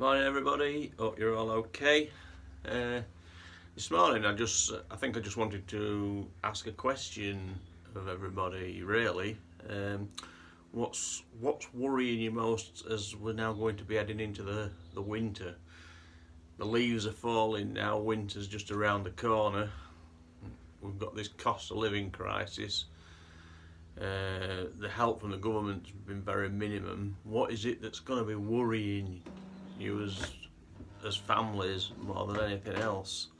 Morning everybody, hope you're all okay. This morning I think I just wanted to ask a question of everybody really. What's worrying you most as we're now going to be heading into the winter? The leaves are falling now, winter's just around the corner. We've got this cost of living crisis. The help from the government's been very minimum. What is it that's going to be worrying you as families more than anything else?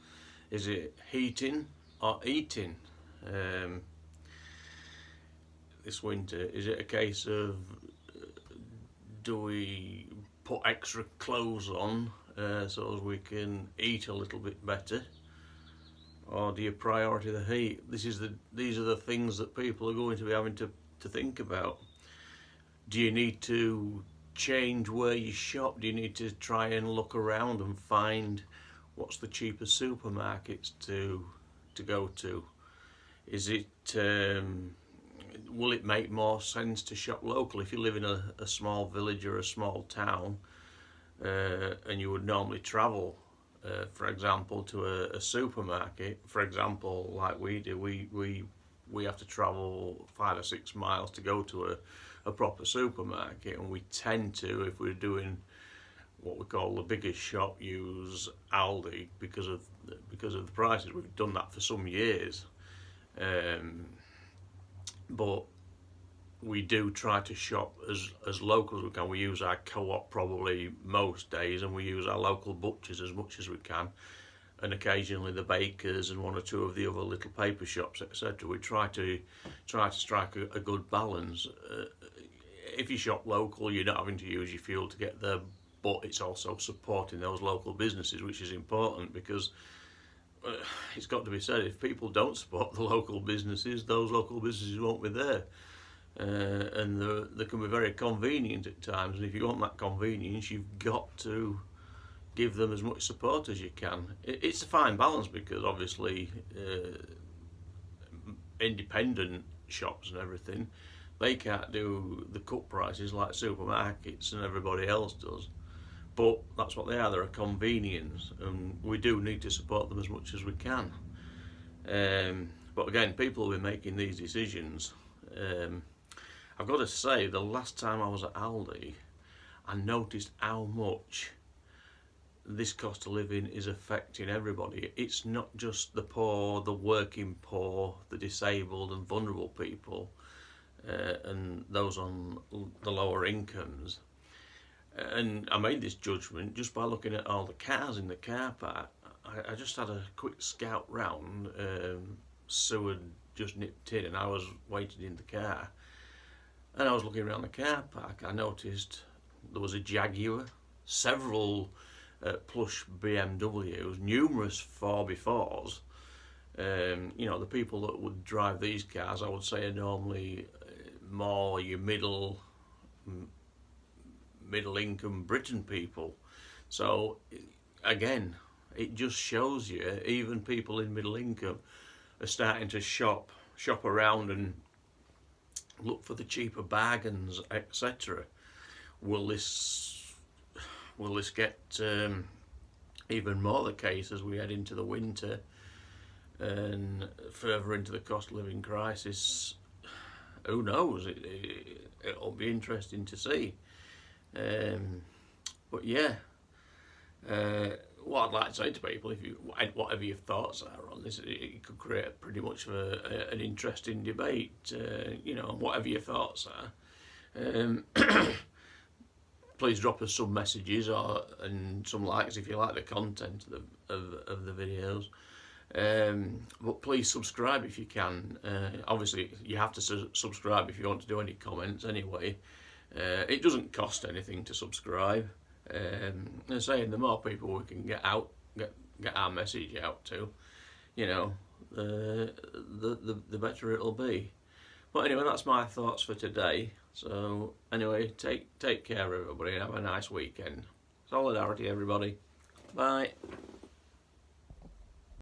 Is it heating or eating this winter? Is it a case of do we put extra clothes on so as we can eat a little bit better, or do you priority the heat? These are the things that people are going to be having to think about. Do you need to change where you shop? Do you need to try and look around and find what's the cheapest supermarkets to go to? Is it will it make more sense to shop local if you live in a small village or a small town and you would normally travel for example to a supermarket, for example, like we do? We have to travel 5 or 6 miles to go to a proper supermarket, and we tend to, if we're doing what we call the biggest shop, use Aldi because of the prices. We've done that for some years, but we do try to shop as local as we can. We use our co-op probably most days, and we use our local butchers as much as we can, and occasionally the bakers and 1 or 2 of the other little paper shops, etc. We try to strike a good balance. If you shop local, you're not having to use your fuel to get there, but it's also supporting those local businesses, which is important, because it's got to be said, if people don't support the local businesses, those local businesses won't be there. And they can be very convenient at times, and if you want that convenience, you've got to give them as much support as you can. It's a fine balance, because obviously independent shops and everything, they can't do the cut prices like supermarkets and everybody else does, but that's what they are. They're a convenience, and we do need to support them as much as we can. But again, people will be making these decisions. I've got to say, the last time I was at Aldi, I noticed how much this cost of living is affecting everybody. It's not just the poor, the working poor, the disabled and vulnerable people, and those on the lower incomes. And I made this judgment just by looking at all the cars in the car park. I just had a quick scout round. Sue had just nipped in and I was waiting in the car, and I was looking around the car park. I noticed there was a Jaguar, several plush BMWs, numerous 4x4s. The people that would drive these cars, I would say, are normally more your middle income Britain people. So again, it just shows you, even people in middle income are starting to shop around and look for the cheaper bargains, etc. Will this get even more the case as we head into the winter and further into the cost of living crisis? Who knows? It'll be interesting to see. But yeah, what I'd like to say to people, whatever your thoughts are on this, it could create pretty much of an interesting debate. Whatever your thoughts are, please drop us some messages and some likes if you like the content of the videos. But please subscribe if you can. Obviously, you have to subscribe if you want to do any comments anyway. It doesn't cost anything to subscribe. And saying, the more people we can get our message out to, the better it'll be. But anyway, that's my thoughts for today. So anyway, take care everybody, and have a nice weekend. Solidarity everybody. Bye.